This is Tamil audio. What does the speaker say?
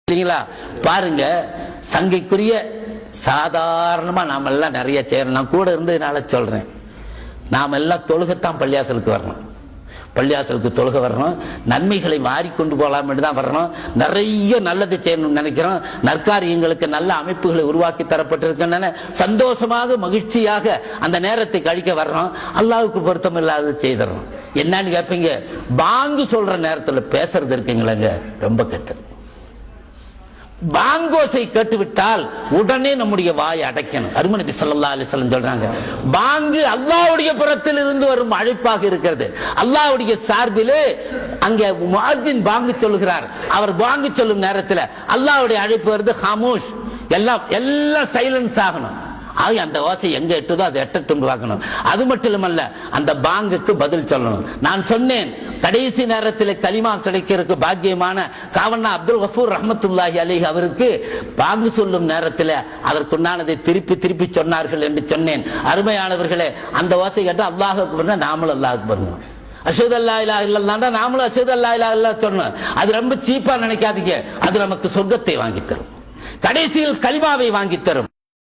இல்லைங்களா? பாருங்க, சங்கைக்குரிய சாதாரணமா நாம எல்லாம் நிறைய செய்யறோம். நான் கூட இருந்ததுனால சொல்றேன், நாம எல்லாம் தொழுகத்தான் பள்ளியாசலுக்கு வரணும். பள்ளியாசலுக்கு தொழுக வரணும், நன்மைகளை மாறிக்கொண்டு போகலாம் தான் வரணும். நிறைய நல்லது செய்யணும்னு நினைக்கிறோம். நற்காரியங்களுக்கு நல்ல அமைப்புகளை உருவாக்கி தரப்பட்டிருக்கின்றன. சந்தோஷமாக மகிழ்ச்சியாக அந்த நேரத்தை கழிக்க வர்றோம். அல்லாஹ்வுக்கு பொருத்தம் இல்லாத செய்தறோம். என்னன்னு கேட்பீங்க, பாங்கு சொல்ற நேரத்தில் பேசுறது இருக்குங்களேங்க, ரொம்ப கெட்டது. பாங்கோசை கேட்டுவிட்டால் உடனே நம்முடைய வாயை அடைக்கணும். அருமை நபி ஸல்லல்லாஹு அலைஹி வஸல்லம் சொல்றாங்க, பாங்கு அல்லாஹ்வுடைய புறத்தில் இருந்து வரும் அழைப்பாக இருக்கிறது. அல்லாஹ்வுடைய சார்பிலே அங்கே முஅத்தின் பாங்கு சொல்கிறார். அவர் பாங்கு சொல்லும் நேரத்தில் அல்லாஹ்வுடைய அழைப்பு வருது, ஹாமூஷ், எல்லாம் சைலன்ஸ் ஆகணும். அந்த ஓசை எங்க எட்டுதோ அதை எட்டட்டும் பார்க்கணும். அது மட்டும் இல்லமல்ல, அந்த பாங்குக்கு பதில் சொல்லணும். நான் சொன்னேன், கடைசி நேரத்தில் கலிமா கிடைக்கிறதுக்கு பாக்கியமான காவண்ணா அப்துல் கஃபூர் ரஹ்மத்துல்லாஹி அலைஹி அவருக்கு பாங்கு சொல்லும் நேரத்தில் அதற்குண்டானதை திருப்பி திருப்பி சொன்னார்கள் என்று சொன்னேன். அருமையானவர்களே, அந்த ஓசை கேட்டு அல்லாஹ் அக்பர்னா நாமளும் அல்லாஹ் அக்பர்னு, அஷ்ஹது அல்லா இலாஹ இல்லல்லாஹ்னா நாமளும் அஷ்ஹது அல்லா இலாஹ இல்லல்லாஹ் சொன்னோம். அது ரொம்ப சீப்பா நினைக்காதீங்க, அது நமக்கு சொர்க்கத்தை வாங்கி தரும், கடைசியில் கலிமாவை வாங்கி தரும்.